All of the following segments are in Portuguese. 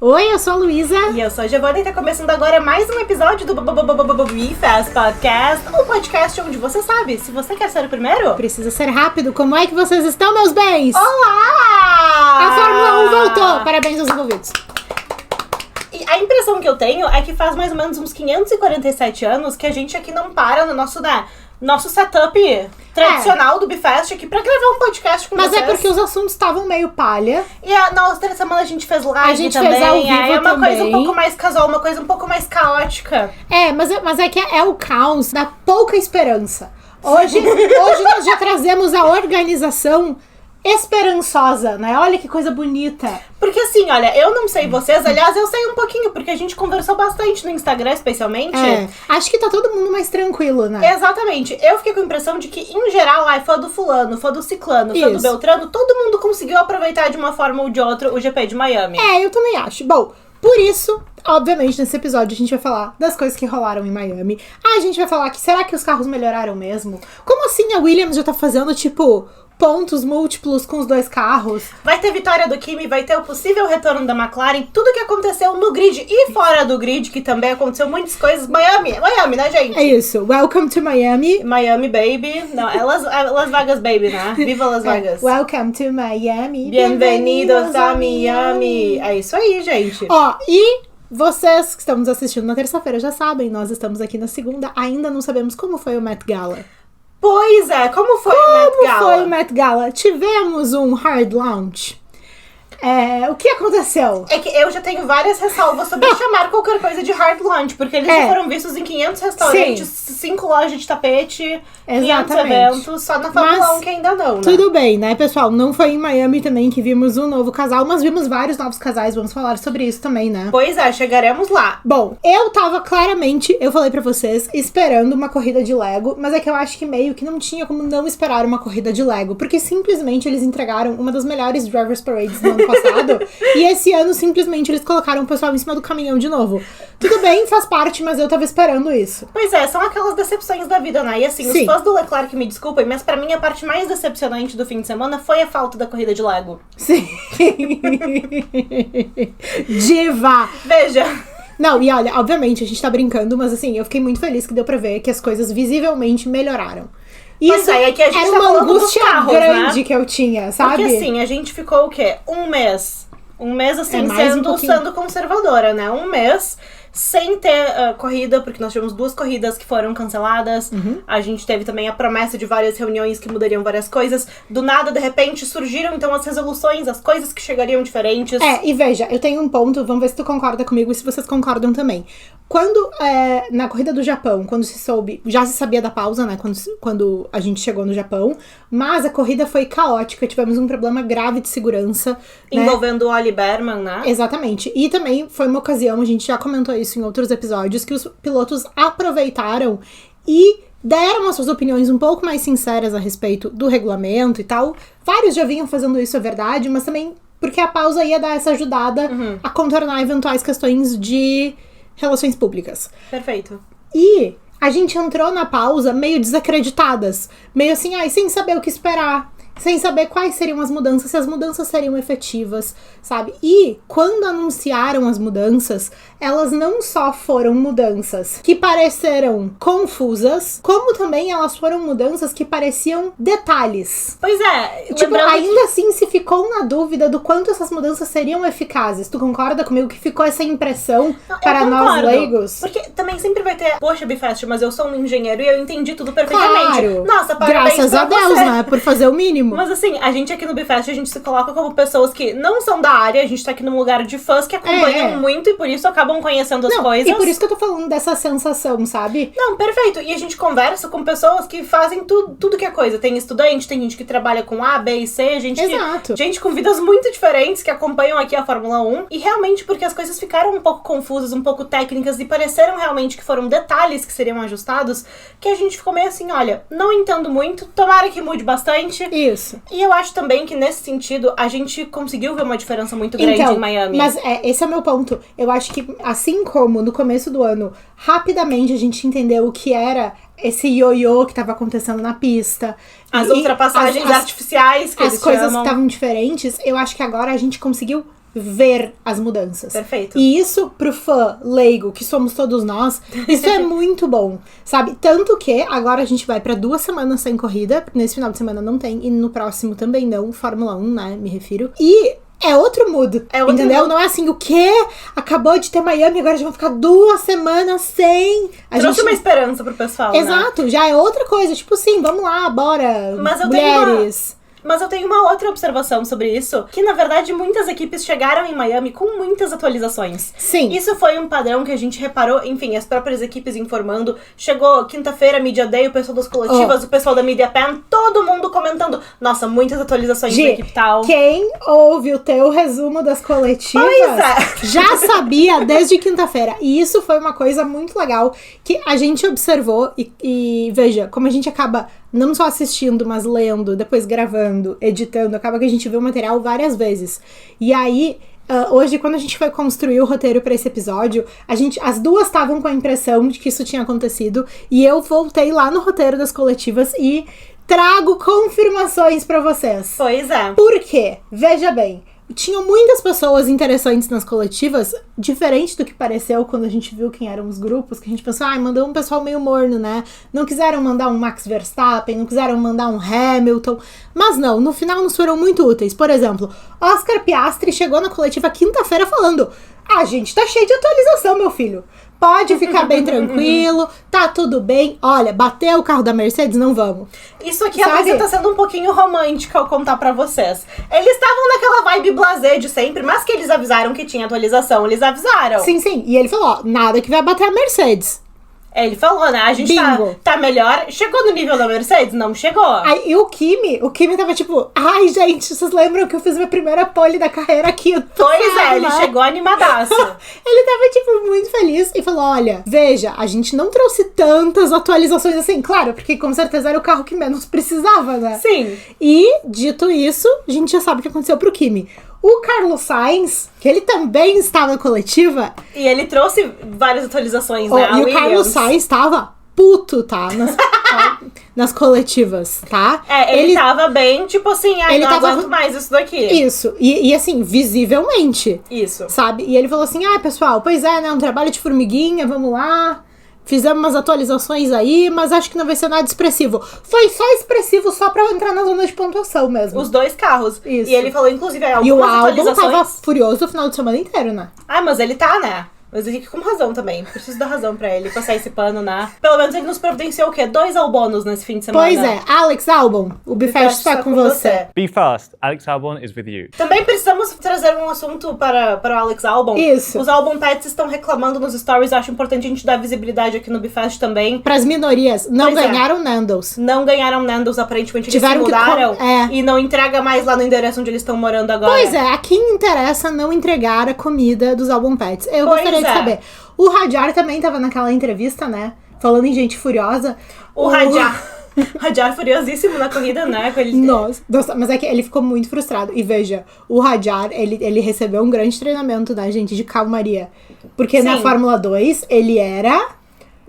Oi, eu sou a Luísa. E eu sou a Giovana e tá começando agora mais um episódio do BFast Podcast, o podcast onde você sabe, se você quer ser o primeiro, precisa ser rápido. Como é que vocês estão, meus bens? Olá! A Fórmula 1 voltou! Parabéns aos envolvidos. E a impressão que eu tenho é que faz mais ou menos uns 547 anos que a gente aqui não para no nosso setup tradicional do BFast aqui pra gravar um podcast com vocês. Mas é porque os assuntos estavam meio palha. E na outra semana a gente fez live a gente também. Fez ao vivo é uma também. coisa um pouco mais casual, uma coisa um pouco mais caótica. Mas é que é o caos da pouca esperança. Hoje nós já trazemos a organização esperançosa, né? Olha que coisa bonita. Porque assim, olha, eu não sei vocês, aliás, eu sei um pouquinho, porque a gente conversou bastante no Instagram, especialmente. Acho que tá todo mundo mais tranquilo, né? Exatamente. Eu fiquei com a impressão de que, em geral, fã do fulano, fã do ciclano, fã do beltrano, todo mundo conseguiu aproveitar de uma forma ou de outra o GP de Miami. Eu também acho. Bom, por isso, obviamente, nesse episódio a gente vai falar das coisas que rolaram em Miami. A gente vai falar que, será que os carros melhoraram mesmo? Como assim a Williams já tá fazendo, pontos múltiplos com os dois carros? Vai ter vitória do Kimi, vai ter o possível retorno da McLaren, tudo que aconteceu no grid e fora do grid, que também aconteceu muitas coisas. Miami, né, gente? É isso. Welcome to Miami. Miami, baby. Não, é Las Vegas, baby, né? Viva Las Vegas. Welcome to Miami. Bienvenidos a Miami. É isso aí, gente. E vocês que estão nos assistindo na terça-feira já sabem, nós estamos aqui na segunda, ainda não sabemos como foi o Met Gala. Pois é, como foi o Met Gala? Como foi o Met Gala? Tivemos um hard launch. O que aconteceu? É que eu já tenho várias ressalvas sobre chamar qualquer coisa de hard launch, porque eles já foram vistos em 500 restaurantes, 5 lojas de tapete, 500 eventos, só na Fórmula 1 que ainda não, né? Tudo bem, né, pessoal? Não foi em Miami também que vimos um novo casal, mas vimos vários novos casais, vamos falar sobre isso também, né? Pois é, chegaremos lá. Bom, eu tava claramente, eu falei pra vocês, esperando uma corrida de Lego, mas é que eu acho que meio que não tinha como não esperar uma corrida de Lego, porque simplesmente eles entregaram uma das melhores Drivers Parades do ano passado, e esse ano simplesmente eles colocaram o pessoal em cima do caminhão de novo. Tudo bem, faz parte, mas eu tava esperando isso. Pois é, são aquelas decepções da vida, né? E assim, os fãs do Leclerc me desculpem, mas pra mim a parte mais decepcionante do fim de semana foi a falta da corrida de Lego. Sim. Diva! Veja. Não, e olha, obviamente a gente tá brincando, mas assim, eu fiquei muito feliz que deu pra ver que as coisas visivelmente melhoraram. Isso é que a gente era tá uma angústia carros, grande, né? Que eu tinha, sabe? Porque assim, a gente ficou o quê? Um mês assim, sendo conservadora, né? Um mês sem ter corrida, porque nós tivemos 2 corridas que foram canceladas. A gente teve também a promessa de várias reuniões que mudariam várias coisas. Do nada, de repente, surgiram então as resoluções, as coisas que chegariam diferentes. E veja, eu tenho um ponto, vamos ver se tu concorda comigo e se vocês concordam também. Quando, na corrida do Japão, quando se soube, já se sabia da pausa, né, quando a gente chegou no Japão, mas a corrida foi caótica, tivemos um problema grave de segurança. Envolvendo o Ollie Bearman, né? Exatamente. E também foi uma ocasião, a gente já comentou isso em outros episódios, que os pilotos aproveitaram e deram as suas opiniões um pouco mais sinceras a respeito do regulamento e tal. Vários já vinham fazendo isso, é verdade, mas também porque a pausa ia dar essa ajudada a contornar eventuais questões de relações públicas. Perfeito. E a gente entrou na pausa meio desacreditadas, meio assim, sem saber o que esperar, sem saber quais seriam as mudanças, se as mudanças seriam efetivas, sabe? E quando anunciaram as mudanças, elas não só foram mudanças que pareceram confusas, como também elas foram mudanças que pareciam detalhes. Pois é. Ainda assim se ficou na dúvida do quanto essas mudanças seriam eficazes. Tu concorda comigo que ficou essa impressão para nós leigos? Porque também sempre vai ter, poxa, BFast, mas eu sou um engenheiro e eu entendi tudo perfeitamente. Claro. Nossa, parabéns graças a Deus, você. né? Por fazer o mínimo. Mas assim, a gente aqui no BFast, a gente se coloca como pessoas que não são da área, a gente tá aqui num lugar de fãs que acompanham muito e por isso acabam conhecendo as coisas. E por isso que eu tô falando dessa sensação, sabe? Não, perfeito. E a gente conversa com pessoas que fazem tudo que é coisa. Tem estudante, tem gente que trabalha com A, B e C, gente com vidas muito diferentes que acompanham aqui a Fórmula 1. E realmente porque as coisas ficaram um pouco confusas, um pouco técnicas e pareceram realmente que foram detalhes que seriam ajustados, que a gente ficou meio assim, olha, não entendo muito, tomara que mude bastante. Isso. E eu acho também que nesse sentido a gente conseguiu ver uma diferença muito grande em Miami. Mas esse é o meu ponto. Eu acho que assim como no começo do ano, rapidamente a gente entendeu o que era esse ioiô que tava acontecendo na pista. As ultrapassagens artificiais que eles chamam. As coisas estavam diferentes. Eu acho que agora a gente conseguiu ver as mudanças. Perfeito. E isso, pro fã leigo, que somos todos nós, isso é muito bom, sabe? Tanto que agora a gente vai pra 2 semanas sem corrida, nesse final de semana não tem, e no próximo também não, Fórmula 1, né, me refiro. E é outro mood, entendeu? Não é assim, o quê? Acabou de ter Miami, agora já vão ficar 2 semanas sem... Trouxe uma esperança pro pessoal, Exato, já é outra coisa, tipo assim, vamos lá, bora, Mas mulheres... Mas eu tenho uma outra observação sobre isso, que na verdade muitas equipes chegaram em Miami com muitas atualizações. Sim. Isso foi um padrão que a gente reparou, enfim, as próprias equipes informando. Chegou quinta-feira, Media Day, o pessoal das coletivas, o pessoal da Media Pan, todo mundo comentando, nossa, muitas atualizações da equipe tal. Quem ouve o teu resumo das coletivas já sabia desde quinta-feira. E isso foi uma coisa muito legal que a gente observou e veja, como a gente acaba não só assistindo, mas lendo, depois gravando, editando, acaba que a gente vê o material várias vezes. E aí, hoje, quando a gente foi construir o roteiro pra esse episódio, as duas estavam com a impressão de que isso tinha acontecido, e eu voltei lá no roteiro das coletivas e trago confirmações pra vocês. Pois é. Por quê? Veja bem, tinham muitas pessoas interessantes nas coletivas, diferente do que pareceu quando a gente viu quem eram os grupos, que a gente pensou, mandou um pessoal meio morno, né? Não quiseram mandar um Max Verstappen, não quiseram mandar um Hamilton, mas não, no final nos foram muito úteis. Por exemplo, Oscar Piastri chegou na coletiva quinta-feira falando, a gente tá cheio de atualização, meu filho. Pode ficar bem tranquilo, tá tudo bem. Olha, bateu o carro da Mercedes, não vamos. Isso aqui, a coisa tá sendo um pouquinho romântica ao contar pra vocês. Eles estavam naquela vibe blasé de sempre, mas que eles avisaram que tinha atualização, eles avisaram. Sim, sim. E ele falou, nada que vai bater a Mercedes. Ele falou, né? A gente tá melhor. Chegou no nível da Mercedes? Não chegou. Aí, e o Kimi tava tipo, ai, gente, vocês lembram que eu fiz minha primeira pole da carreira aqui? Pois é, ele chegou animadaço. Ele tava, tipo, muito feliz e falou, olha, veja, a gente não trouxe tantas atualizações assim, claro, porque com certeza era o carro que menos precisava, né? Sim. E, dito isso, a gente já sabe o que aconteceu pro Kimi. O Carlos Sainz, que ele também estava na coletiva... E ele trouxe várias atualizações, né? E o Carlos Sainz estava puto, tá? Nas coletivas, tá? Ele tava bem, tipo assim, não aguento mais isso daqui. Isso. E assim, visivelmente. Isso. Sabe? E ele falou assim, pessoal, pois é, né? Um trabalho de formiguinha, vamos lá... Fizemos umas atualizações aí, mas acho que não vai ser nada expressivo. Foi só expressivo só pra eu entrar na zona de pontuação mesmo. Os 2 carros. Isso. E ele falou, inclusive, algumas e o atualizações... Albon tava furioso o final de semana inteiro, né? Mas ele tá, né? Mas ele fica com razão também. Preciso dar razão pra ele, passar esse pano, né? Pelo menos ele nos providenciou o quê? 2 Albons nesse fim de semana. Pois é. Alex Albon, o Bifest está com você. Be fast. Alex Albon is with you. Também precisamos trazer um assunto para o Alex Albon. Isso. Os Albon Pets estão reclamando nos stories. Acho importante a gente dar visibilidade aqui no Bifest também. Pras minorias. Não ganharam Nandos. Não ganharam Nandos, aparentemente eles se mudaram. E não entrega mais lá no endereço onde eles estão morando agora. Pois é. A quem interessa não entregar a comida dos Albon Pets. Eu gostaria de saber. O Hadjar também tava naquela entrevista, né? Falando em gente furiosa. O Hadjar furiosíssimo na corrida, né? Nossa, mas é que ele ficou muito frustrado. E veja, o Hadjar, ele recebeu um grande treinamento da gente de calmaria. Porque na Fórmula 2, ele era...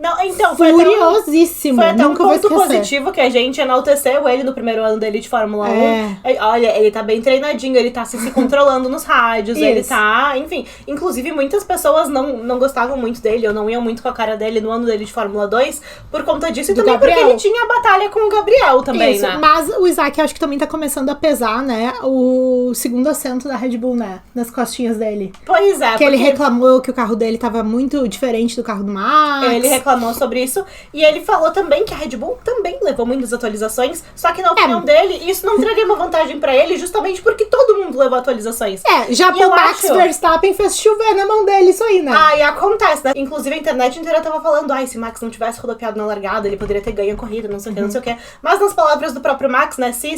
Não, então, furiosíssimo. Foi até um ponto positivo que a gente enalteceu ele no primeiro ano dele de Fórmula 1. Olha, ele tá bem treinadinho, ele tá se controlando nos rádios, ele tá, enfim. Inclusive, muitas pessoas não gostavam muito dele, ou não iam muito com a cara dele no ano dele de Fórmula 2, por conta disso, e também porque ele tinha a batalha com o Gabriel também, né? Mas o Isaac, eu acho que também tá começando a pesar, né, o segundo assento da Red Bull, né, nas costinhas dele. Pois é. Que ele reclamou que o carro dele tava muito diferente do carro do Max. Ele reclamou sobre isso, e ele falou também que a Red Bull também levou muitas atualizações, só que na opinião dele, isso não traria uma vantagem pra ele, justamente porque todo mundo levou atualizações. Já pro Max Verstappen fez chover na mão dele, isso aí, né? E acontece, né? Inclusive a internet inteira tava falando, se Max não tivesse rodopiado na largada, ele poderia ter ganho a corrida, não sei o que, não sei o que. Mas nas palavras do próprio Max, né, se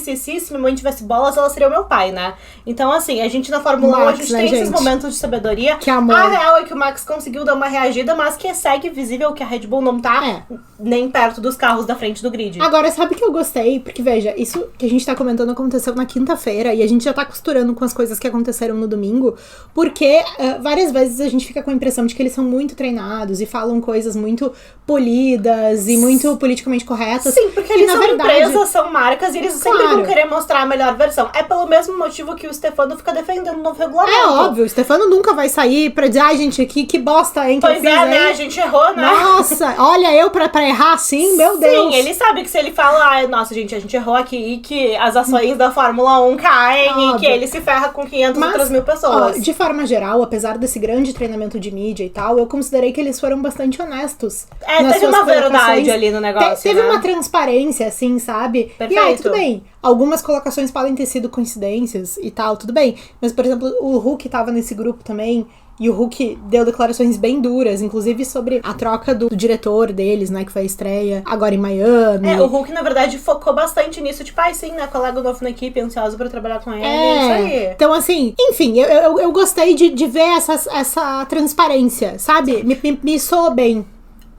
minha mãe tivesse bolas, ela seria o meu pai, né? Então, assim, a gente na Fórmula 1, a gente tem esses momentos de sabedoria. Que amor. A real é que o Max conseguiu dar uma reagida, mas que segue visível que a Red Red Bull não tá nem perto dos carros da frente do grid. Agora, sabe o que eu gostei? Porque, veja, isso que a gente tá comentando aconteceu na quinta-feira, e a gente já tá costurando com as coisas que aconteceram no domingo, porque várias vezes a gente fica com a impressão de que eles são muito treinados e falam coisas muito polidas e muito politicamente corretas. Sim, porque eles são empresas, são marcas, e eles sempre vão querer mostrar a melhor versão. É pelo mesmo motivo que o Stefano fica defendendo o novo regulamento. É óbvio, o Stefano nunca vai sair pra dizer, ai, gente, que bosta, hein, que pois eu fiz, né, a gente errou, né? Nossa, olha eu pra errar assim, meu Deus. Sim, ele sabe que se ele fala, nossa, gente, a gente errou aqui, e que as ações da Fórmula 1 caem, e que ele se ferra com 500 outras mil pessoas. Ó, de forma geral, apesar desse grande treinamento de mídia e tal, eu considerei que eles foram bastante honestos. Teve uma verdade ali no negócio, teve uma transparência, assim, sabe? Perfeito. E aí, tudo bem. Algumas colocações podem ter sido coincidências e tal, tudo bem. Mas, por exemplo, o Hulk tava nesse grupo também. E o Hulk deu declarações bem duras, inclusive sobre a troca do diretor deles, né, que foi a estreia agora em Miami. O Hulk, na verdade, focou bastante nisso, tipo, sim, né, colega novo na equipe, ansioso pra trabalhar com ele, isso aí. Então, assim, enfim, eu gostei de ver essa transparência, sabe? Me soou bem.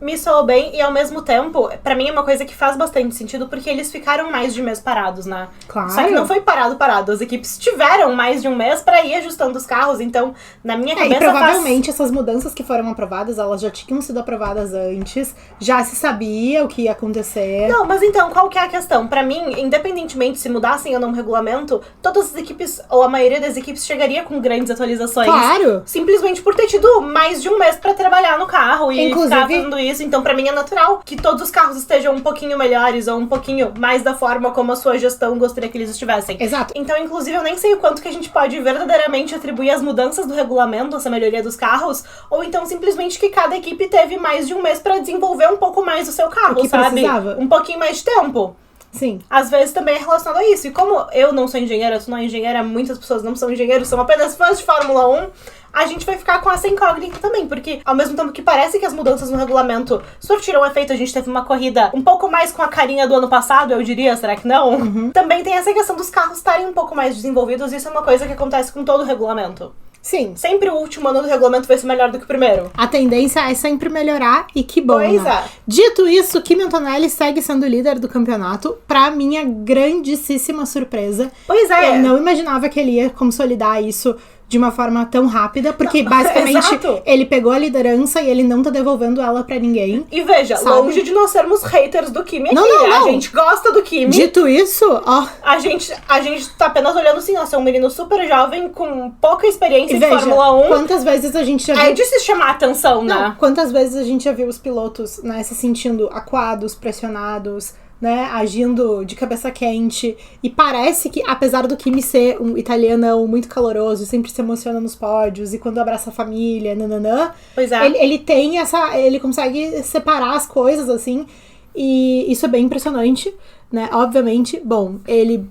Me soou bem, e ao mesmo tempo, pra mim é uma coisa que faz bastante sentido, porque eles ficaram mais de um mês parados, né? Claro. Só que não foi parado. As equipes tiveram mais de um mês pra ir ajustando os carros, então, na minha cabeça... E provavelmente essas mudanças que foram aprovadas, elas já tinham sido aprovadas antes, já se sabia o que ia acontecer. Não, mas então, qual que é a questão? Pra mim, independentemente se mudassem ou não o regulamento, todas as equipes, ou a maioria das equipes, chegaria com grandes atualizações. Claro! Simplesmente por ter tido mais de um mês pra trabalhar no carro e inclusive, ficar fazendo isso. Então, pra mim, é natural que todos os carros estejam um pouquinho melhores ou um pouquinho mais da forma como a sua gestão gostaria que eles estivessem. Exato. Então, inclusive, eu nem sei o quanto que a gente pode verdadeiramente atribuir as mudanças do regulamento, essa melhoria dos carros, ou então simplesmente que cada equipe teve mais de um mês pra desenvolver um pouco mais o seu carro, o que sabe? Precisava. Um pouquinho mais de tempo. Sim. Às vezes também é relacionado a isso. E como eu não sou engenheira, tu não é engenheira, muitas pessoas não são engenheiros, são apenas fãs de Fórmula 1, a gente vai ficar com essa incógnita também, porque ao mesmo tempo que parece que as mudanças no regulamento surtiram efeito, a gente teve uma corrida um pouco mais com a carinha do ano passado, eu diria, será que não? Uhum. Também tem essa questão dos carros estarem um pouco mais desenvolvidos, e isso é uma coisa que acontece com todo o regulamento. Sim. Sempre o último ano do regulamento vai ser melhor do que o primeiro. A tendência é sempre melhorar, e que bom, Pois né? é. Dito isso, Kimi Antonelli segue sendo líder do campeonato, pra minha grandíssima surpresa. Pois é. Eu não imaginava que ele ia consolidar isso de uma forma tão rápida, porque basicamente Exato. ele pegou a liderança e ele não tá devolvendo ela pra ninguém. E veja, sabe? Longe de nós sermos haters do Kimi aqui. Não. A gente gosta do Kimi. Dito isso, ó... A gente tá apenas olhando assim, nossa, é um menino super jovem, com pouca experiência de veja, Fórmula 1. quantas vezes a gente já viu... É de se chamar a atenção, né? Não, quantas vezes a gente já viu os pilotos, né, se sentindo acuados, pressionados, né, agindo de cabeça quente, e parece que, apesar do Kimi ser um italianão muito caloroso, sempre se emociona nos pódios, e quando abraça a família, nananã, Pois é. ele tem ele consegue separar as coisas, assim, e isso é bem impressionante, né, obviamente. Bom, ele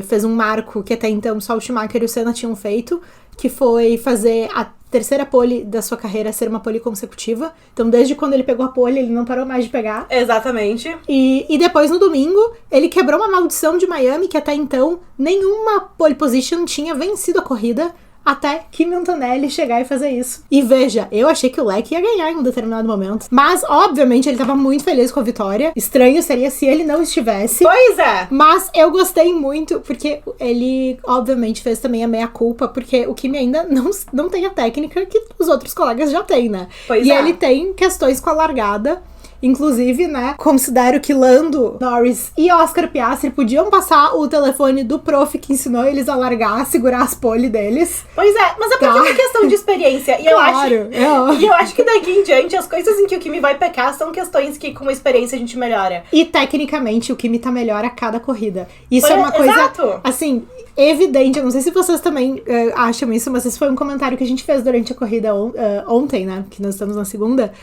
fez um marco que até então só o Schumacher e o Senna tinham feito, que foi fazer a terceira pole da sua carreira ser uma pole consecutiva. Então, desde quando ele pegou a pole, ele não parou mais de pegar. Exatamente. E depois, no domingo, ele quebrou uma maldição de Miami, que até então nenhuma pole position tinha vencido a corrida, até Kimi Antonelli chegar e fazer isso. E veja, eu achei que o Leclerc ia ganhar em um determinado momento. Mas, obviamente, ele tava muito feliz com a vitória. Estranho seria se ele não estivesse. Pois é. Mas eu gostei muito, porque ele, obviamente, fez também a meia-culpa, porque o Kimi ainda não tem a técnica que os outros colegas já têm, né? Pois e é. ele tem questões com a largada. Inclusive, né, considero que Lando Norris e Oscar Piastri podiam passar o telefone do prof que ensinou eles a largar, segurar as pole deles. Pois é, mas é porque é uma questão de experiência. E eu acho que daqui em diante, as coisas em que o Kimi vai pecar são questões que com a experiência a gente melhora. E, tecnicamente, o Kimi tá melhor a cada corrida. Isso é uma coisa, exato. assim, evidente. Eu não sei se vocês também acham isso, mas esse foi um comentário que a gente fez durante a corrida ontem, né, que nós estamos na segunda.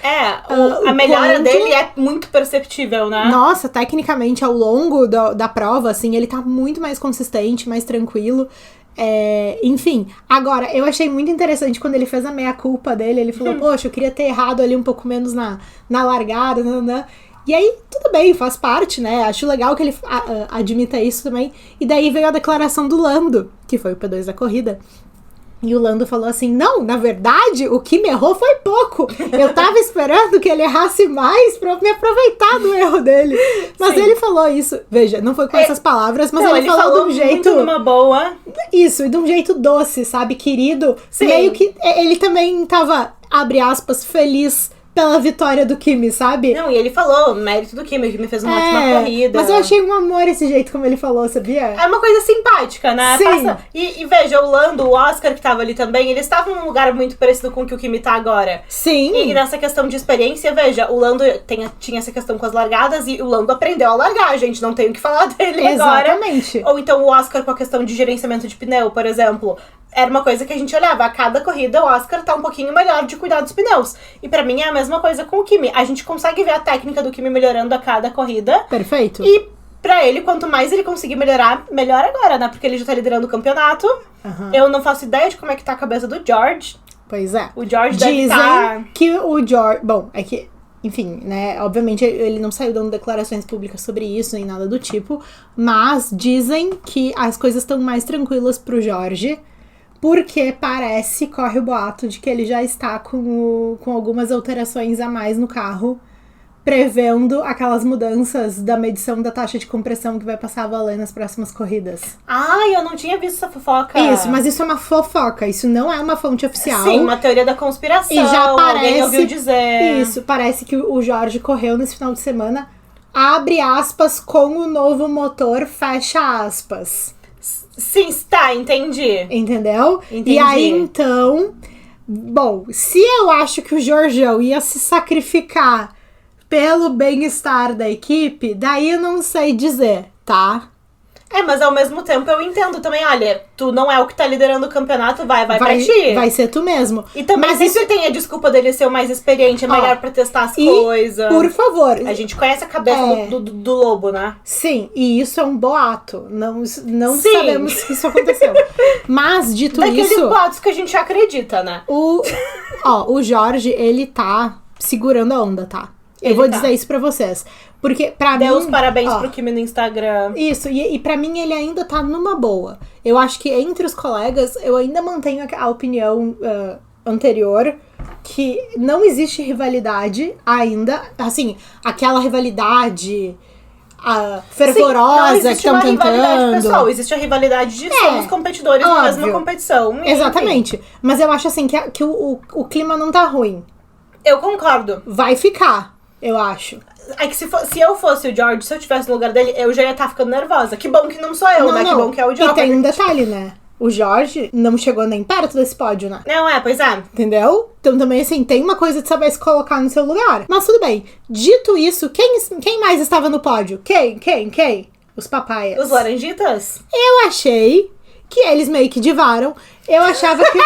A melhora dele é muito perceptível, né? Nossa, tecnicamente, ao longo da prova, assim, ele tá muito mais consistente, mais tranquilo. Enfim, agora, eu achei muito interessante quando ele fez a meia-culpa dele. Ele falou, poxa, eu queria ter errado ali um pouco menos na largada, nananã. E aí, tudo bem, faz parte, né? Acho legal que ele admita isso também. E daí veio a declaração do Lando, que foi o P2 da corrida, E o Lando falou assim, não, na verdade, o que me errou foi pouco. Eu tava esperando que ele errasse mais pra eu me aproveitar do erro dele. Mas ele falou isso, veja, não foi com essas palavras, mas ele falou de um jeito... muito numa boa. Isso, e de um jeito doce, sabe, querido. Sim. Meio que ele também tava, abre aspas, feliz pela vitória do Kimi, sabe? Não, e ele falou, mérito do Kimi, o Kimi fez uma ótima corrida. Mas eu achei um amor esse jeito como ele falou, sabia? É uma coisa simpática, né? Sim. E veja, o Lando, o Oscar que tava ali também, eles estavam num lugar muito parecido com o que o Kimi tá agora. Sim. E nessa questão de experiência, veja, o Lando tinha essa questão com as largadas e o Lando aprendeu a largar, gente, não tem o que falar dele agora. Exatamente. Ou então o Oscar com a questão de gerenciamento de pneu, por exemplo. Era uma coisa que a gente olhava, a cada corrida o Oscar tá um pouquinho melhor de cuidar dos pneus. E pra mim é a mesma coisa com o Kimi. A gente consegue ver a técnica do Kimi melhorando a cada corrida. Perfeito. E pra ele, quanto mais ele conseguir melhorar, melhor agora, né? Porque ele já tá liderando o campeonato. Eu não faço ideia de como é que tá a cabeça do George. Pois é. O George deve estar... que o George... Bom, é que... Enfim, né, obviamente ele não saiu dando declarações públicas sobre isso, nem nada do tipo. Mas dizem que as coisas estão mais tranquilas pro George... Porque corre o boato de que ele já está com algumas alterações a mais no carro, prevendo aquelas mudanças da medição da taxa de compressão que vai passar a valer nas próximas corridas. Ai, eu não tinha visto essa fofoca. Isso, mas isso é uma fofoca, isso não é uma fonte oficial. Sim, uma teoria da conspiração, e já alguém ouviu dizer. Isso, parece que o Jorge correu nesse final de semana, abre aspas, com o novo motor, fecha aspas. Sim, tá, entendi. Entendeu? Entendi. E aí, então... Bom, se eu acho que o Jorgeão ia se sacrificar pelo bem-estar da equipe, daí eu não sei dizer, tá? Mas ao mesmo tempo eu entendo também, olha, tu não é o que tá liderando o campeonato, vai pra ti. Vai ser tu mesmo. E também sempre tem a desculpa dele ser o mais experiente, é melhor pra testar as coisas. Por favor. A gente conhece a cabeça do lobo, né? Sim, e isso é um boato. Não sabemos se isso aconteceu. Mas, dito Daqueles isso... boatos que a gente acredita, né? O Jorge, ele tá segurando a onda, tá? Eu vou dizer isso pra vocês. Porque pra mim... Dê os parabéns pro Kimi no Instagram. Isso, e pra mim ele ainda tá numa boa. Eu acho que entre os colegas, eu ainda mantenho a opinião anterior, que não existe rivalidade ainda. Assim, aquela rivalidade fervorosa que estão tentando. Não existe uma rivalidade pessoal, existe a rivalidade de somos competidores na mesma competição. Exatamente. Mas eu acho assim que o clima não tá ruim. Eu concordo. Vai ficar, eu acho. É que se eu fosse o George, se eu estivesse no lugar dele, eu já ia estar ficando nervosa. Que bom que não sou eu, né? Que bom que é o George. E tem um detalhe, né? O Jorge não chegou nem perto desse pódio, né? Não, pois é. Entendeu? Então também, assim, tem uma coisa de saber se colocar no seu lugar. Mas tudo bem. Dito isso, quem mais estava no pódio? Quem? Os papaias. Os laranjitas? Eu achei que eles meio que divaram. Eu achava que,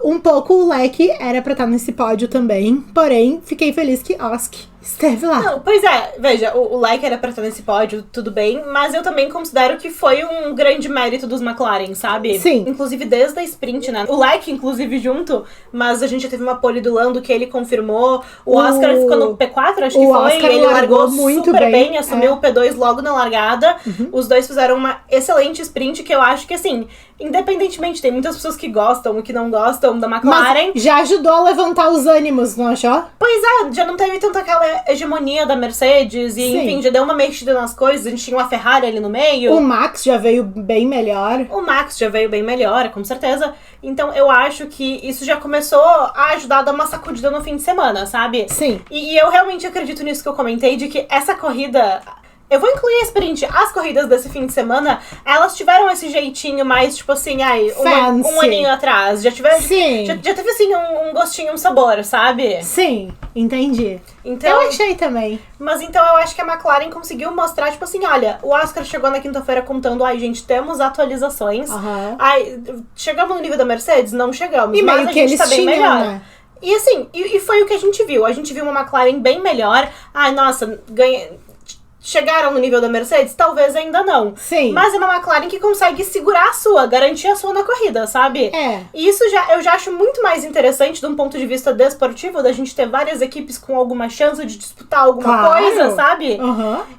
um pouco o Leque era pra estar nesse pódio também. Porém, fiquei feliz que Osk esteve lá. Não, pois é, veja, o Leque era pra estar nesse pódio, tudo bem, mas eu também considero que foi um grande mérito dos McLaren, sabe? Sim. Inclusive desde a sprint, né? O Leque, inclusive, junto, mas a gente já teve uma pole do Lando que ele confirmou. O Oscar ficou no P4, acho que foi. Oscar Ele largou muito super bem, assumiu o P2 logo na largada. Os dois fizeram uma excelente sprint que eu acho que, assim, independentemente, tem muitas pessoas que gostam e que não gostam da McLaren. Mas já ajudou a levantar os ânimos, não achou? Pois é, já não teve tanto aquela hegemonia da Mercedes e, enfim, já deu uma mexida nas coisas. A gente tinha uma Ferrari ali no meio. O Max já veio bem melhor. Com certeza. Então, eu acho que isso já começou a ajudar a dar uma sacudida no fim de semana, sabe? Sim. E eu realmente acredito nisso que eu comentei, de que essa corrida... Eu vou incluir a sprint. As corridas desse fim de semana, elas tiveram esse jeitinho mais, tipo assim, um aninho atrás. Já tiveram. Sim. Já teve, assim, um gostinho, um sabor, sabe? Sim, entendi. Então, eu achei também. Mas então eu acho que a McLaren conseguiu mostrar, tipo assim, olha, o Oscar chegou na quinta-feira contando, gente, temos atualizações. Chegamos no nível da Mercedes? Não chegamos. E mas meio a que gente eles tá bem tinham, melhor. Né? E assim, e foi o que a gente viu. A gente viu uma McLaren bem melhor. Nossa, chegaram no nível da Mercedes? Talvez ainda não. Sim. Mas é uma McLaren que consegue segurar garantir a sua na corrida, sabe? E isso eu já acho muito mais interessante de um ponto de vista desportivo, da gente ter várias equipes com alguma chance de disputar alguma coisa, sabe?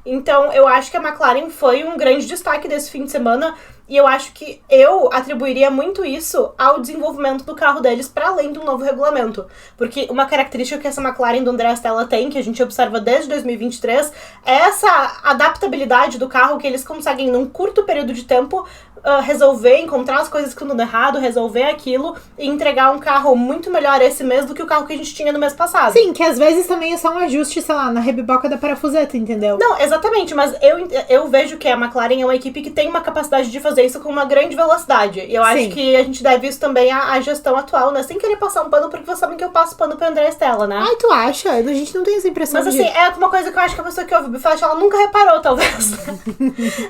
Então, eu acho que a McLaren foi um grande destaque desse fim de semana. E eu acho que eu atribuiria muito isso ao desenvolvimento do carro deles para além de um novo regulamento. Porque uma característica que essa McLaren do André Stella tem, que a gente observa desde 2023, é essa adaptabilidade do carro que eles conseguem, num curto período de tempo, resolver, encontrar as coisas que estão dando errado, resolver aquilo e entregar um carro muito melhor esse mês do que o carro que a gente tinha no mês passado. Sim, que às vezes também é só um ajuste, sei lá, na rebiboca da parafuseta, entendeu? Não, exatamente, mas eu vejo que a McLaren é uma equipe que tem uma capacidade de fazer isso com uma grande velocidade. E eu acho que a gente deve isso também à gestão atual, né? Sem querer passar um pano, porque vocês sabem que eu passo pano pra André Stella, né? Ai, tu acha? A gente não tem essa impressão. Mas assim, é uma coisa que eu acho que a pessoa que ouve o Bifast, ela nunca reparou, talvez.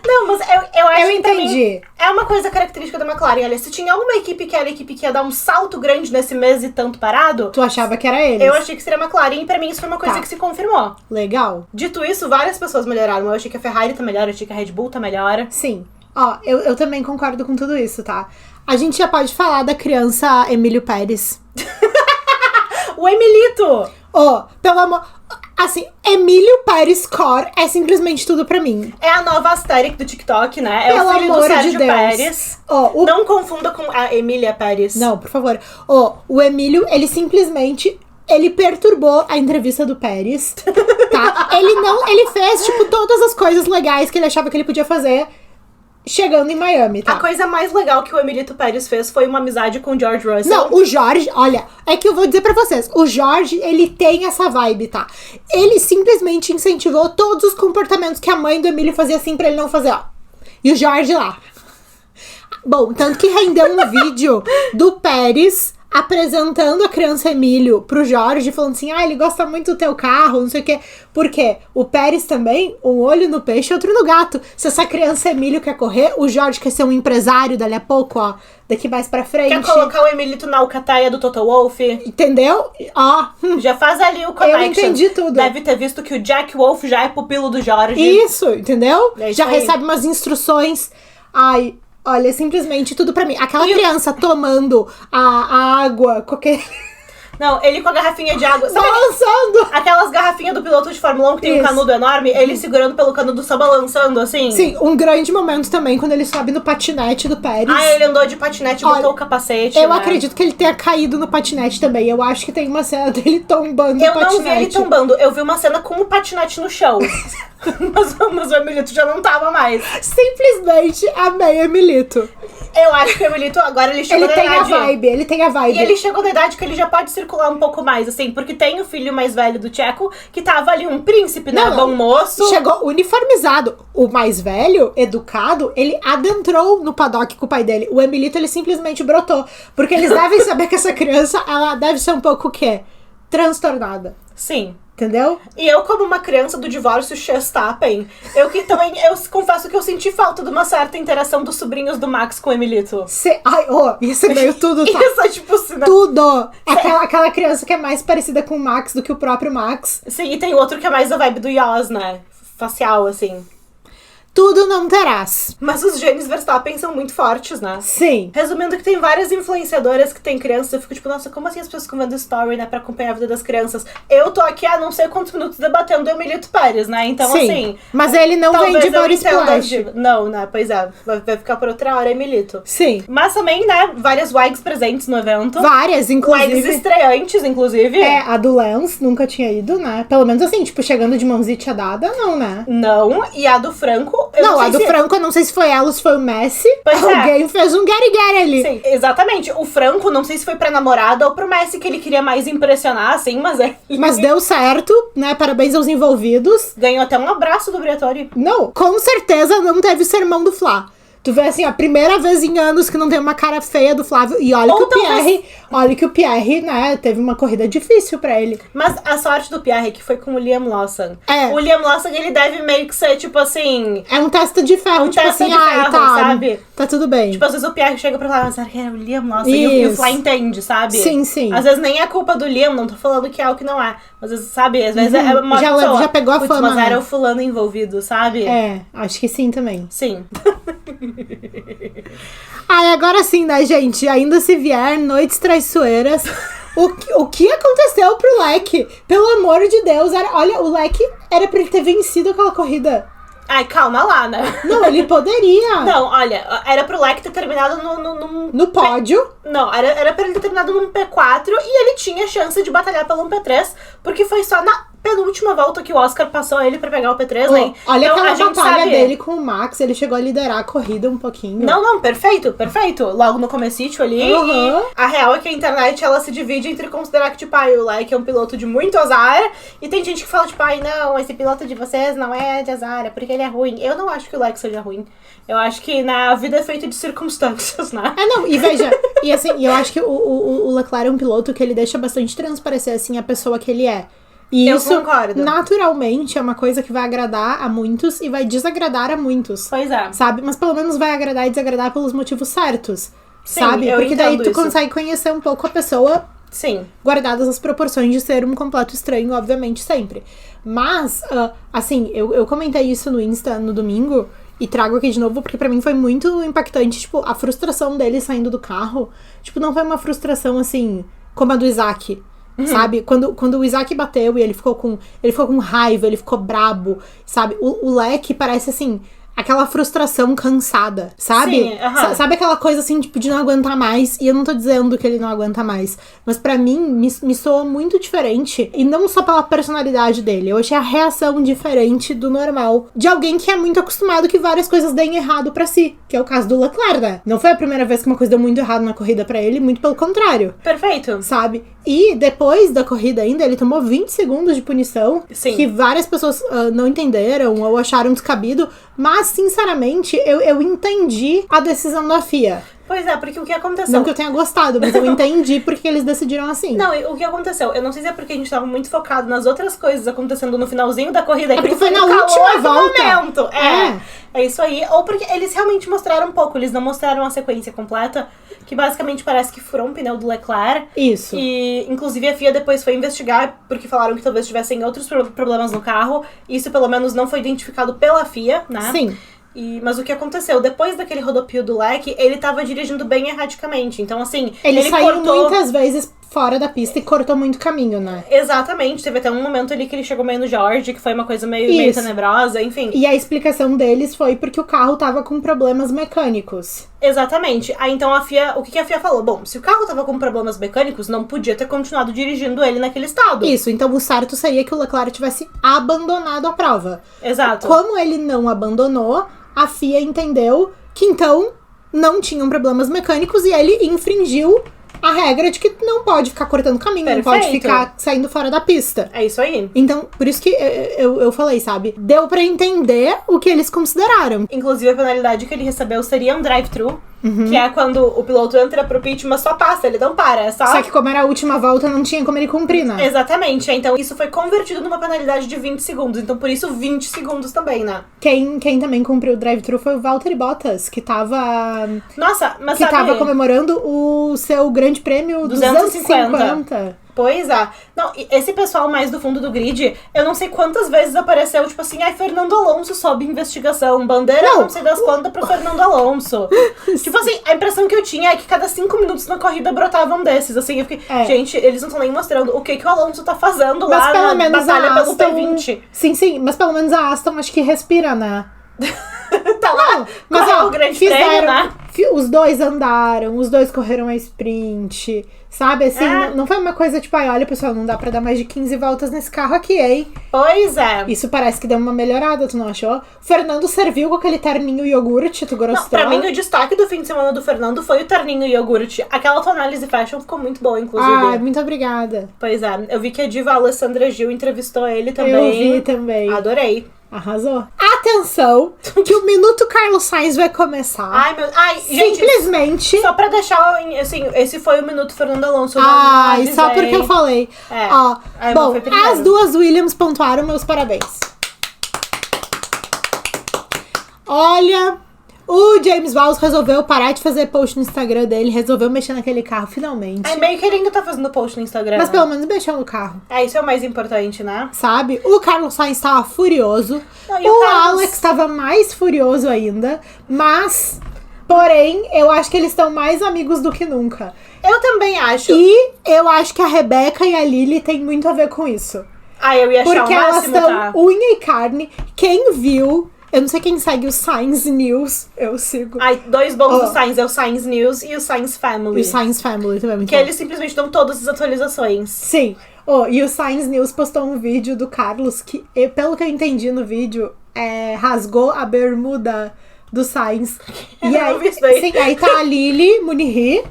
Não, mas eu acho eu que entendi. É uma coisa característica da McLaren. Olha, se tinha uma equipe que era a equipe que ia dar um salto grande nesse mês e tanto parado... Tu achava que era eles? Eu achei que seria a McLaren e pra mim isso foi uma coisa que se confirmou. Legal. Dito isso, várias pessoas melhoraram. Eu achei que a Ferrari tá melhor, eu achei que a Red Bull tá melhor. Sim. Ó, eu também concordo com tudo isso, tá? A gente já pode falar da criança Emílio Pérez. O Emilito! Pelo amor... Assim, Emílio Pérez Core é simplesmente tudo pra mim. É a nova Asterix do TikTok, né? É Pelo o filho amor do Sérgio de Deus. Pérez. Não confunda com a Emília Pérez. Não, por favor. O Emílio, ele simplesmente... Ele perturbou a entrevista do Pérez, tá? Ele fez, tipo, todas as coisas legais que ele achava que ele podia fazer chegando em Miami, tá? A coisa mais legal que o Emilito Pérez fez foi uma amizade com o George Russell. Não, o Jorge, olha, é que eu vou dizer pra vocês, o Jorge, ele tem essa vibe, tá? Ele simplesmente incentivou todos os comportamentos que a mãe do Emílio fazia assim pra ele não fazer, ó. E o Jorge lá. Bom, tanto que rendeu um vídeo do Pérez apresentando a criança Emílio pro Jorge, falando assim, ele gosta muito do teu carro, não sei o quê. Por quê? O Pérez também, um olho no peixe e outro no gato. Se essa criança Emílio quer correr, o Jorge quer ser um empresário dali a pouco, ó, daqui mais pra frente. Quer colocar o Emilito na alcateia do Toto Wolff. Entendeu? Já faz ali o connection. Eu entendi tudo. Deve ter visto que o Jack Wolf já é pupilo do Jorge. Isso, entendeu? É isso já aí. recebe umas instruções. Olha, simplesmente tudo pra mim. Aquela criança tomando a água, qualquer... Não, ele com a garrafinha de água. Sabe balançando! aquelas garrafinhas do piloto de Fórmula 1 que tem um canudo enorme? Ele segurando pelo canudo, só balançando, assim. Sim, um grande momento também, quando ele sobe no patinete do Pérez. Ele andou de patinete e botou o capacete, Eu né? acredito que ele tenha caído no patinete também. Eu acho que tem uma cena dele tombando Eu no patinete. não vi ele tombando, eu vi uma cena com o patinete no chão. mas o Emilito já não tava mais. Simplesmente amei Emilito. Eu acho que o Emilito agora ele chegou Ele na tem idade... ele tem a vibe. E ele chegou na idade que ele já pode circular um pouco mais, assim, porque tem o filho mais velho do Checo, que tava ali um príncipe, né? Bom moço. Chegou uniformizado. O mais velho, educado, ele adentrou no paddock com o pai dele. O Emilito, ele simplesmente brotou. Porque eles devem saber que essa criança, ela deve ser um pouco o quê? Transtornada. Sim. Entendeu? E eu, como uma criança do divórcio Chestapen, eu confesso que eu senti falta de uma certa interação dos sobrinhos do Max com o Emilito. Isso é meio tudo, tá? Isso é tipo assim, né? Tudo! Aquela criança que é mais parecida com o Max do que o próprio Max. Sim, e tem outro que é mais a vibe do Yas, né? Facial, assim. Tudo não terás. Mas os genes Verstappen são muito fortes, né? Sim. Resumindo que tem várias influenciadoras que têm crianças, eu fico tipo, nossa, como assim as pessoas ficam vendo story, né, pra acompanhar a vida das crianças? Eu tô aqui há não sei quantos minutos debatendo o Emilito Pérez, né? Então, sim, assim... Mas ele não vem de body splash. Não, né? Pois é. Vai ficar por outra hora, Emilito. Sim. Mas também, né, várias WEGs presentes no evento. Várias, inclusive. WEGs estreantes, inclusive. A do Lance nunca tinha ido, né? Pelo menos assim, tipo, chegando de mãozinha dada, não, né? Não, e a do Franco... Franco, eu não sei se foi ela ou se foi o Messi. Pois Alguém fez um get-get ali. Sim, exatamente. O Franco, não sei se foi pra namorada ou pro Messi que ele queria mais impressionar, assim, mas Mas deu certo, né? Parabéns aos envolvidos. Ganhou até um abraço do Briatore. Não, com certeza não teve sermão do Flá. Tu vê assim, a primeira vez em anos que não tem uma cara feia do Flávio. E olha que o Pierre, né, teve uma corrida difícil pra ele. Mas a sorte do Pierre é que foi com o Liam Lawson. É. O Liam Lawson, ele deve meio que ser, tipo assim... É um teste de ferro, tipo teste assim, de ferro, sabe? Tá tudo bem. Tipo, às vezes o Pierre chega pra falar, será que era o Liam Lawson? E o Fly entende, sabe? Sim, sim. Às vezes nem é culpa do Liam, não tô falando que é o que não é. Às vezes, sabe? Às vezes é uma pessoa. Já pegou a fama, mas era né? o fulano envolvido, sabe? Acho que sim também. Sim. Agora sim, né, gente? Ainda se vier noites traiçoeiras. O que aconteceu pro Leque? Pelo amor de Deus. Olha, o Leque era pra ele ter vencido aquela corrida. Ai, calma lá, né? Não, ele poderia. Não, olha, era pro Leque ter terminado no pódio. Não, era pra ele ter terminado num P4 e ele tinha chance de batalhar pelo um P3, porque foi só na penúltima volta que o Oscar passou ele pra pegar o P3, né? Olha então, aquela batalha dele com o Max, ele chegou a liderar a corrida um pouquinho. Não, perfeito. Logo no comecito ali. E a real é que a internet, ela se divide entre considerar que, tipo, o Leque é um piloto de muito azar, e tem gente que fala, tipo, não, esse piloto de vocês não é de azar, é porque ele é ruim. Eu não acho que o Leque seja ruim. Eu acho que na vida é feita de circunstâncias, né? Não, e veja, e assim, eu acho que o Leclerc é um piloto que ele deixa bastante transparecer, assim, a pessoa que ele é. E eu isso, concordo. Naturalmente, é uma coisa que vai agradar a muitos e vai desagradar a muitos. Pois é. Sabe? Mas pelo menos vai agradar e desagradar pelos motivos certos. Sim, sabe? Porque daí tu isso. consegue conhecer um pouco a pessoa. Sim. Guardadas as proporções de ser um completo estranho, obviamente, sempre. Mas, assim, eu comentei isso no Insta no domingo e trago aqui de novo porque pra mim foi muito impactante. Tipo, a frustração dele saindo do carro. Tipo, não foi uma frustração, assim, como a do Isaac. Sabe? Quando o Isaac bateu e ele ficou com raiva, ele ficou brabo, sabe? O Leque parece, assim, aquela frustração cansada, sabe? Sim, Sabe aquela coisa, assim, tipo, de não aguentar mais? E eu não tô dizendo que ele não aguenta mais. Mas pra mim, me soa muito diferente. E não só pela personalidade dele. Eu achei a reação diferente do normal. De alguém que é muito acostumado que várias coisas deem errado pra si. Que é o caso do Leclerc, né? Não foi a primeira vez que uma coisa deu muito errado na corrida pra ele. Muito pelo contrário. Perfeito. Sabe? E depois da corrida ainda, ele tomou 20 segundos de punição. Sim. Que várias pessoas não entenderam ou acharam descabido. Mas, sinceramente, eu entendi a decisão da FIA. Pois é, porque o que aconteceu... Não que eu tenha gostado, mas eu entendi porque eles decidiram assim. Não, e o que aconteceu? Eu não sei se é porque a gente tava muito focado nas outras coisas acontecendo no finalzinho da corrida. É porque foi na última volta. É isso aí. Ou porque eles realmente mostraram um pouco. Eles não mostraram a sequência completa, que basicamente parece que furou um pneu do Leclerc. Isso. E, inclusive, a FIA depois foi investigar, porque falaram que talvez tivessem outros problemas no carro. Isso, pelo menos, não foi identificado pela FIA, né? Sim. Mas o que aconteceu? Depois daquele rodopio do Leque, ele tava dirigindo bem erraticamente. Então, assim, ele saiu muitas vezes fora da pista e cortou muito caminho, né? Exatamente. Teve até um momento ali que ele chegou meio no George, que foi uma coisa meio tenebrosa, enfim. E a explicação deles foi porque o carro tava com problemas mecânicos. Exatamente. Aí, então, a FIA... O que a FIA falou? Bom, se o carro tava com problemas mecânicos, não podia ter continuado dirigindo ele naquele estado. Isso. Então, o certo seria que o Leclerc tivesse abandonado a prova. Exato. Como ele não abandonou, a FIA entendeu que, então, não tinham problemas mecânicos e ele infringiu a regra de que não pode ficar cortando caminho, Perfeito. Não pode ficar saindo fora da pista. É isso aí. Então, por isso que eu falei, sabe? Deu pra entender o que eles consideraram. Inclusive, a penalidade que ele recebeu seria um drive-thru, que é quando o piloto entra pro pit, mas só passa, ele não para, é só... Só que como era a última volta, não tinha como ele cumprir, né? Exatamente, então isso foi convertido numa penalidade de 20 segundos, então por isso 20 segundos também, né? Quem também cumpriu o drive-thru foi o Valtteri Bottas, que tava... Nossa, mas que sabe... tava comemorando o seu grande prêmio 250. Pois é. Não, esse pessoal mais do fundo do grid, eu não sei quantas vezes apareceu, tipo assim, Fernando Alonso sob investigação, bandeira não sei das quantas pro Fernando Alonso. Tipo assim, a impressão que eu tinha é que cada 5 minutos na corrida brotava um desses, assim, eu fiquei, gente, eles não estão nem mostrando o que o Alonso tá fazendo mas lá pelo na menos batalha Aston, pelo P20. Sim, mas pelo menos a Aston acho que respira, né? Tá lá, mas o grande prêmio, né? Os dois andaram, os dois correram a sprint, sabe? Assim, não foi uma coisa tipo, olha, pessoal, não dá pra dar mais de 15 voltas nesse carro aqui, hein? Pois é. Isso parece que deu uma melhorada, tu não achou? O Fernando serviu com aquele terninho iogurte, tu gostou? Não, pra mim, o destaque do fim de semana do Fernando foi o terninho iogurte. Aquela tua análise fashion ficou muito boa, inclusive. Muito obrigada. Pois é, eu vi que a diva Alessandra Gil entrevistou ele também. Eu vi também. Adorei. Arrasou. Atenção, que o Minuto Carlos Sainz vai começar. Gente, simplesmente. Só pra deixar, assim, esse foi o Minuto Fernando Alonso. Só porque eu falei. Bom, as duas Williams pontuaram, meus parabéns. Olha, o James Vowles resolveu parar de fazer post no Instagram dele, resolveu mexer naquele carro, finalmente. Meio que ele ainda tá fazendo post no Instagram. Mas pelo menos mexeu no carro. Isso é o mais importante, né? Sabe? O Carlos Sainz tava furioso. O Alex tava mais furioso ainda. Mas, porém, eu acho que eles estão mais amigos do que nunca. Eu também acho. E eu acho que a Rebeca e a Lily têm muito a ver com isso. Eu ia achar porque o máximo, elas estão unha e carne. Quem viu Eu não sei quem segue o Sainz News. Eu sigo. Ai, 2 bons do Sainz. É o Sainz News e o Sainz Family. E o Sainz Family também é muito Que bom. eles simplesmente dão todas as atualizações. Sim. E o Sainz News postou um vídeo do Carlos que, pelo que eu entendi no vídeo, rasgou a bermuda do Sainz. E aí, sim, aí tá a Lili Munihi,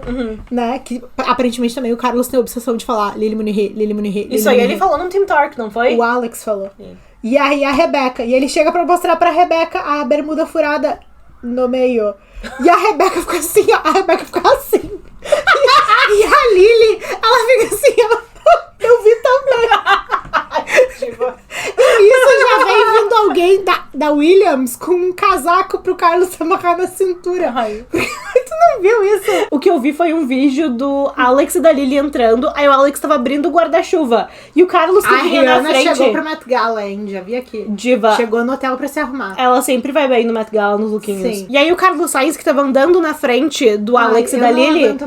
né? Que aparentemente também o Carlos tem a obsessão de falar Lili Munihi, Lili Munihi. Isso aí ele falou no Team Talk, não foi? O Alex falou. E aí a Rebeca. E ele chega pra mostrar pra Rebeca a bermuda furada no meio. E a Rebeca fica assim, ó. A Rebeca fica assim. E a Lili, ela fica assim, ó. Eu vi também. E isso já vem vindo alguém da Williams com um casaco pro Carlos se amarrar na cintura. Ai. Tu não viu isso? O que eu vi foi um vídeo do Alex e da Lily entrando. Aí o Alex tava abrindo o guarda-chuva. E o Carlos que vinha na frente. Chegou pro Met Gala, hein? Já vi aqui. Diva. Chegou no hotel pra se arrumar. Ela sempre vai bem no Met Gala, nos lookinhos. Sim. E aí o Carlos Sainz, que tava andando na frente do Alex e da Lily,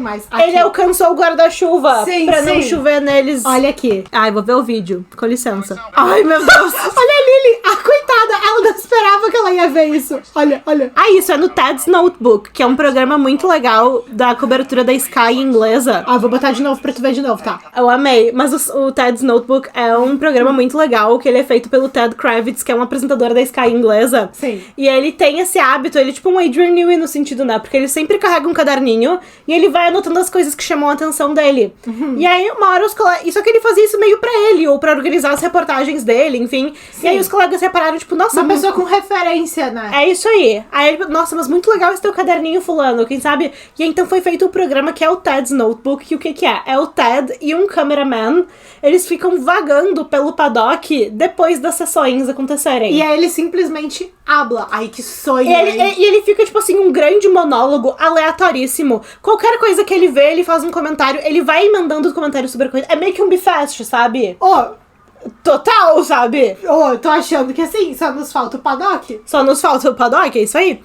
ele alcançou o guarda-chuva pra não chover neles. Olha aqui. Ai, vou ver o vídeo. Com licença. Ai, meu Deus. Olha a Lily. Ah, coitada. Ela não esperava que ela ia ver isso. Olha, olha. Ah, isso é no Ted's Notebook, que é um programa muito legal da cobertura da Sky inglesa. Ah, vou botar de novo pra tu ver de novo, tá? Eu amei. Mas o Ted's Notebook é um programa muito legal, que ele é feito pelo Ted Kravitz, que é um apresentador da Sky inglesa. Sim. E ele tem esse hábito, ele é tipo um Adrian Newey no sentido, né? Porque ele sempre carrega um caderninho e ele vai anotando as coisas que chamam a atenção dele. E aí, uma hora os colegas... Só que ele fazia isso meio pra ele, ou pra organizar as reportagens dele, enfim. Sim. E aí os colegas repararam, tipo, nossa... Uma pessoa com referência, né? É isso aí. Aí ele, nossa, mas muito legal esse teu caderninho, fulano, quem sabe? E aí, então foi feito o programa que é o Ted's Notebook, que o que é? É o Ted e um cameraman, eles ficam vagando pelo paddock depois das sessões acontecerem. E aí ele simplesmente habla. Ai, que sonho. E ele fica, tipo assim, um grande monólogo aleatoríssimo. Qualquer coisa que ele vê, ele faz um comentário, ele vai emendando os comentários sobre a coisa. É meio que um bifest, sabe? Total, sabe? Eu tô achando que assim, só nos falta o paddock. Só nos falta o paddock, é isso aí.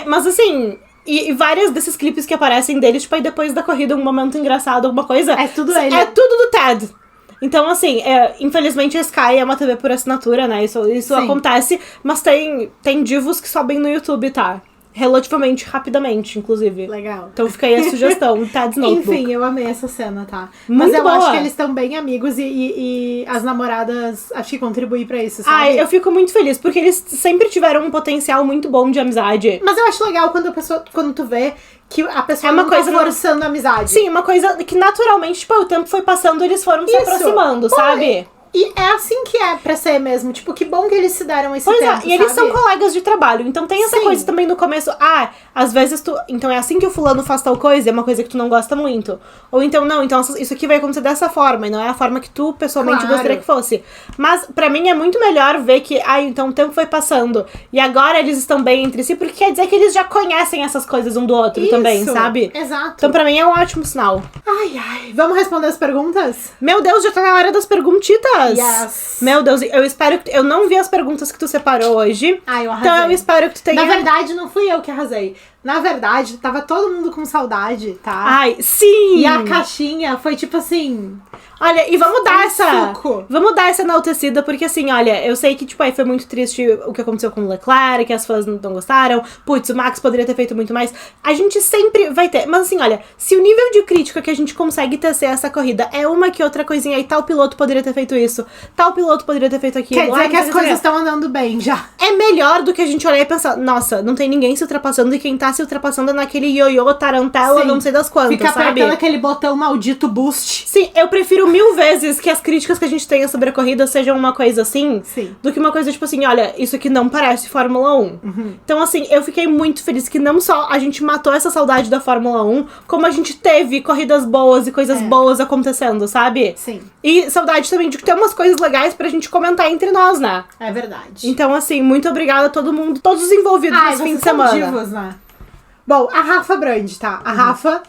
Mas assim... E vários desses clipes que aparecem dele, tipo, aí depois da corrida, um momento engraçado, alguma coisa... É tudo ele. É tudo do Ted. Então, assim, infelizmente a Sky é uma TV por assinatura, né? Isso acontece, mas tem divos que sobem no YouTube, tá? Relativamente rapidamente, inclusive. Legal. Então fica aí a sugestão, Ted's Notebook. Enfim, eu amei essa cena, tá? Muito Mas eu boa. acho que eles estão bem amigos e as namoradas acho que contribuem pra isso, sabe? Ai, eu fico muito feliz, porque eles sempre tiveram um potencial muito bom de amizade. Mas eu acho legal quando tu vê que a pessoa É uma não coisa tá forçando a amizade. Sim, uma coisa que naturalmente, tipo, o tempo foi passando, eles foram se aproximando, sabe? E é assim que é pra ser mesmo. Tipo, que bom que eles se deram esse tempo, tempo, e eles sabe? são colegas de trabalho. Então tem essa coisa também no começo. Ah, às vezes tu... Então é assim que o fulano faz tal coisa, é uma coisa que tu não gosta muito. Ou então, não, então isso aqui vai acontecer dessa forma. E não é a forma que tu, pessoalmente, gostaria que fosse. Mas pra mim é muito melhor ver que... então o tempo foi passando. E agora eles estão bem entre si. Porque quer dizer que eles já conhecem essas coisas um do outro também, sabe? Exato. Então pra mim é um ótimo sinal. Ai. Vamos responder as perguntas? Meu Deus, já tá na hora das perguntitas. Yes. Meu Deus, eu espero que... Eu não vi as perguntas que tu separou hoje. Eu arrasei. Então eu espero que tu tenha... Na verdade, não fui eu que arrasei. Na verdade, tava todo mundo com saudade, tá? Ai, sim! E a caixinha foi tipo assim... Olha, e vamos dar suco. Vamos dar essa enaltecida, porque assim, olha, eu sei que, tipo, aí foi muito triste o que aconteceu com o Leclerc, que as fãs não gostaram. Putz, o Max poderia ter feito muito mais. A gente sempre vai ter. Mas assim, olha, se o nível de crítica que a gente consegue tecer essa corrida é uma que outra coisinha, e tal piloto poderia ter feito isso, tal piloto poderia ter feito aquilo. Quer dizer que as coisas estão andando bem já. É melhor do que a gente olhar e pensar, nossa, não tem ninguém se ultrapassando, e quem tá se ultrapassando é naquele ioiô, tarantela, não sei das quantas, Fica sabe? apertando aquele botão maldito boost. Sim, eu prefiro 1000 vezes que as críticas que a gente tenha sobre a corrida sejam uma coisa assim, do que uma coisa tipo assim, olha, isso aqui não parece Fórmula 1. Então assim, eu fiquei muito feliz que não só a gente matou essa saudade da Fórmula 1, como a gente teve corridas boas e coisas boas acontecendo, sabe? Sim. E saudade também de ter umas coisas legais pra gente comentar entre nós, né? É verdade. Então assim, muito obrigada a todo mundo, todos os envolvidos nesse fim de semana. Divos, né? Bom, a Rafa Brand, tá? A Rafa,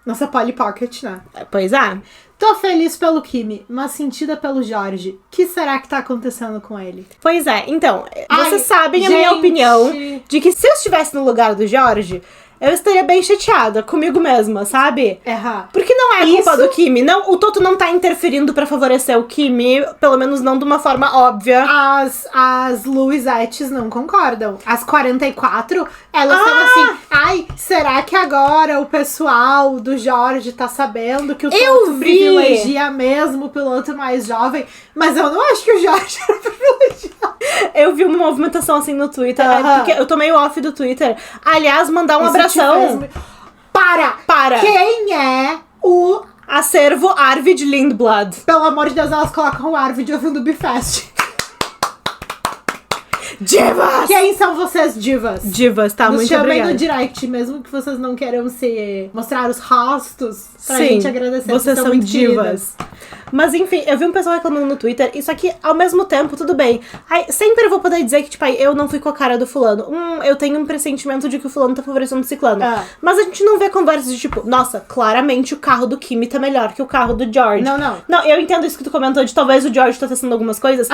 nossa Polly Pocket, né? Pois é. Tô feliz pelo Kimi, mas sentida pelo Jorge. O que será que tá acontecendo com ele? Pois é, então, vocês sabem a minha opinião de que se eu estivesse no lugar do Jorge, eu estaria bem chateada comigo mesma, sabe? Errar. Porque não não é culpa do Kimi. Não, o Toto não tá interferindo pra favorecer o Kimi, pelo menos não de uma forma óbvia. As Luisettes não concordam. As 44, elas estão assim, ai, será que agora o pessoal do Jorge tá sabendo que o Toto privilegia mesmo o piloto mais jovem? Mas eu não acho que o Jorge era privilegiado. Eu vi uma movimentação assim no Twitter, porque eu tô meio off do Twitter. Aliás, mandar um abração. Para! Quem é o acervo Arvid Lindblad? Pelo amor de Deus, elas colocam o Arvid ouvindo o Bifest. Divas! Quem são vocês, divas? Divas, tá, muito obrigada. Nos chamem no direct, mesmo que vocês não queiram mostrar os rostos pra gente agradecer. Vocês são divas. Mas enfim, eu vi um pessoal reclamando no Twitter, isso aqui, ao mesmo tempo, tudo bem. Aí, sempre eu vou poder dizer que, tipo, eu não fui com a cara do fulano. Eu tenho um pressentimento de que o fulano tá favorecendo o ciclano. Mas a gente não vê conversas de tipo, nossa, claramente o carro do Kimi tá melhor que o carro do George. Não, eu entendo isso que tu comentou, de talvez o George tá testando algumas coisas.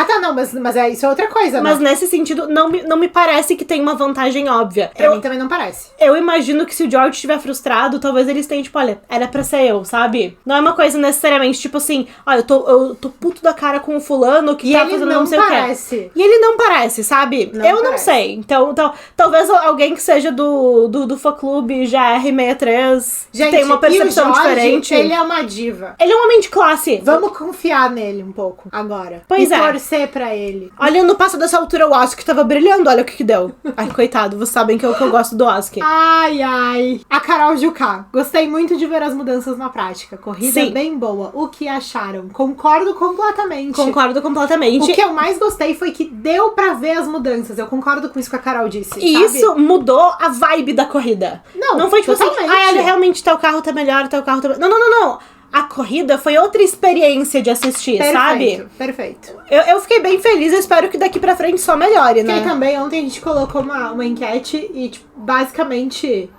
Mas isso é outra coisa, né? Mas nesse sentido, não me parece que tem uma vantagem óbvia. Pra mim também não parece. Eu imagino que se o George estiver frustrado, talvez eles tenham, tipo, olha, era pra ser eu, sabe? Não é uma coisa necessariamente, tipo assim, olha, eu tô puto da cara com o fulano que tá fazendo não sei o que. E ele não parece, sabe? Não sei. Então, talvez alguém que seja do fã-clube GR63 tenha uma percepção diferente. Ele é uma diva. Ele é um homem de classe. Vamos confiar nele um pouco agora. Pois e torcer pra ele. Olha, no passo dessa altura o Oski tava brilhando, olha o que deu. Ai, coitado, vocês sabem que eu gosto do Oski. Ai. A Carol Jucá. Gostei muito de ver as mudanças na prática. Corrida bem boa. O que acharam? Concordo completamente. O que eu mais gostei foi que deu pra ver as mudanças. Eu concordo com isso que a Carol disse. E isso mudou a vibe da corrida. Não foi tipo totalmente. assim, olha, realmente teu carro tá melhor, teu carro tá... Não. A corrida foi outra experiência de assistir, sabe? Perfeito. Eu fiquei bem feliz, eu espero que daqui pra frente só melhore, né? Porque também ontem a gente colocou uma enquete e, tipo, basicamente...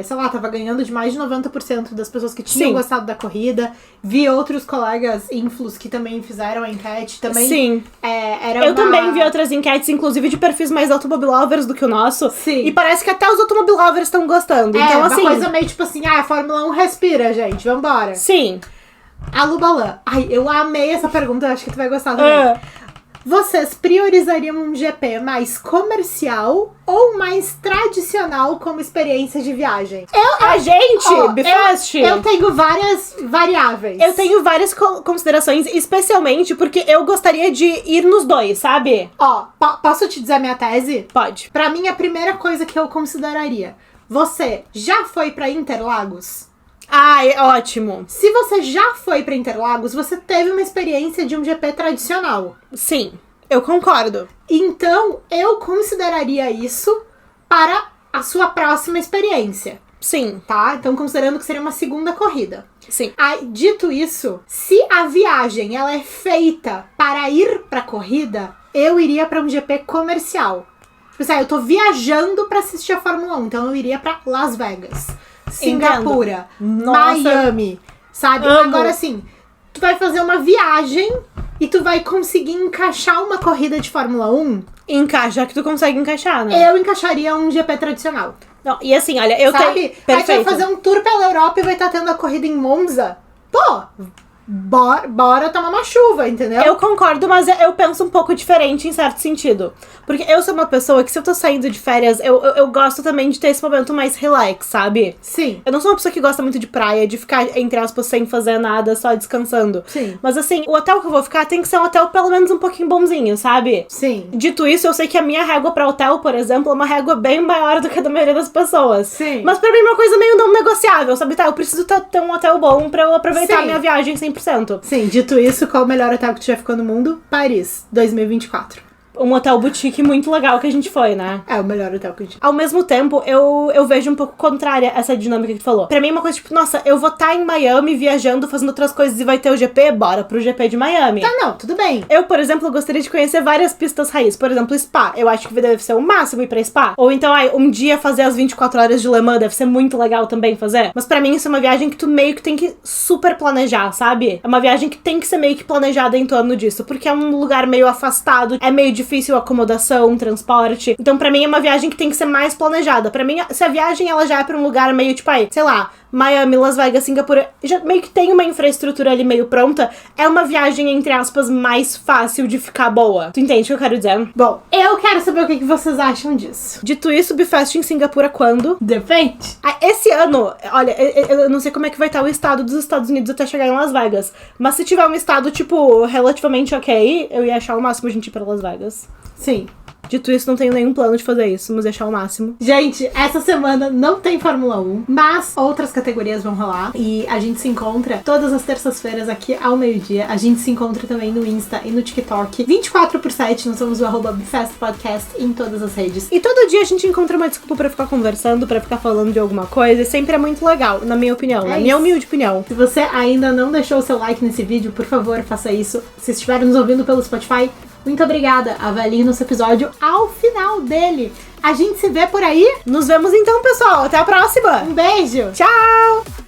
sei lá, tava ganhando de mais de 90% das pessoas que tinham gostado da corrida. Vi outros colegas influs que também fizeram a enquete. Também, eu também vi outras enquetes, inclusive de perfis mais automobilovers do que o nosso. Sim. E parece que até os automobilovers estão gostando. Então, assim... uma coisa meio tipo assim, a Fórmula 1 respira, gente, vambora. Sim. A Lubalan. Ai, eu amei essa pergunta, acho que tu vai gostar também. Vocês priorizariam um GP mais comercial ou mais tradicional como experiência de viagem? Bifest! Eu tenho várias variáveis. Eu tenho várias considerações, especialmente porque eu gostaria de ir nos dois, sabe? Posso te dizer a minha tese? Pode. Pra mim, a primeira coisa que eu consideraria. Você já foi pra Interlagos? Ai, ótimo. Se você já foi pra Interlagos, você teve uma experiência de um GP tradicional. Sim, eu concordo. Então, eu consideraria isso para a sua próxima experiência. Sim. Tá? Então, considerando que seria uma segunda corrida. Sim. Dito isso, se a viagem ela é feita para ir pra corrida, eu iria pra um GP comercial. Tipo assim, eu tô viajando pra assistir a Fórmula 1, então eu iria pra Las Vegas, Singapura, Miami, sabe? Amo. Agora assim, tu vai fazer uma viagem e tu vai conseguir encaixar uma corrida de Fórmula 1? Já que tu consegue encaixar, né? Eu encaixaria um GP tradicional. Não, e assim, olha, eu tenho... Aí tu vai fazer um tour pela Europa e vai estar tendo a corrida em Monza. Pô, bora tomar uma chuva, entendeu? Eu concordo, mas eu penso um pouco diferente em certo sentido. Porque eu sou uma pessoa que, se eu tô saindo de férias, eu gosto também de ter esse momento mais relax, sabe? Sim. Eu não sou uma pessoa que gosta muito de praia, de ficar, entre aspas, sem fazer nada, só descansando. Sim. Mas assim, o hotel que eu vou ficar tem que ser um hotel pelo menos um pouquinho bonzinho, sabe? Sim. Dito isso, eu sei que a minha régua pra hotel, por exemplo, é uma régua bem maior do que a da maioria das pessoas. Sim. Mas pra mim é uma coisa meio não negociável, sabe? Eu preciso ter um hotel bom pra eu aproveitar a minha viagem 100%. Sim, dito isso, qual o melhor hotel que tu já ficou no mundo? Paris, 2024. Um hotel boutique muito legal que a gente foi, né? É o melhor hotel que a gente... Ao mesmo tempo, eu vejo um pouco contrária essa dinâmica que tu falou. Pra mim é uma coisa tipo, nossa, eu vou estar em Miami viajando, fazendo outras coisas e vai ter o GP, bora pro GP de Miami. Tá, não, tudo bem. Eu, por exemplo, gostaria de conhecer várias pistas raiz. Por exemplo, Spa. Eu acho que deve ser o máximo ir pra Spa. Ou então, um dia fazer as 24 horas de Le Mans deve ser muito legal também fazer. Mas pra mim isso é uma viagem que tu meio que tem que super planejar, sabe? É uma viagem que tem que ser meio que planejada em torno disso. Porque é um lugar meio afastado, é meio difícil a acomodação, transporte. Então, pra mim, é uma viagem que tem que ser mais planejada. Pra mim, se a viagem ela já é pra um lugar meio, tipo, sei lá, Miami, Las Vegas, Singapura, já meio que tem uma infraestrutura ali meio pronta, é uma viagem, entre aspas, mais fácil de ficar boa. Tu entende o que eu quero dizer? Bom, eu quero saber o que vocês acham disso. Dito isso, Bifest em Singapura quando? Depende. Esse ano, olha, eu não sei como é que vai estar o estado dos Estados Unidos até chegar em Las Vegas, mas se tiver um estado, tipo, relativamente ok, eu ia achar o máximo a gente ir pra Las Vegas. Sim. Dito isso, não tenho nenhum plano de fazer isso, mas deixar o máximo. Gente, essa semana não tem Fórmula 1, mas outras categorias vão rolar. E a gente se encontra todas as terças-feiras aqui ao meio-dia. A gente se encontra também no Insta e no TikTok. 24/7, nós somos o @BifestPodcast em todas as redes. E todo dia a gente encontra uma desculpa pra ficar conversando, pra ficar falando de alguma coisa. E sempre é muito legal, na minha opinião, na minha humilde opinião. Se você ainda não deixou o seu like nesse vídeo, por favor, faça isso. Se estiver nos ouvindo pelo Spotify, muito obrigada. Avalie nosso episódio ao final dele. A gente se vê por aí. Nos vemos então, pessoal. Até a próxima. Um beijo. Tchau!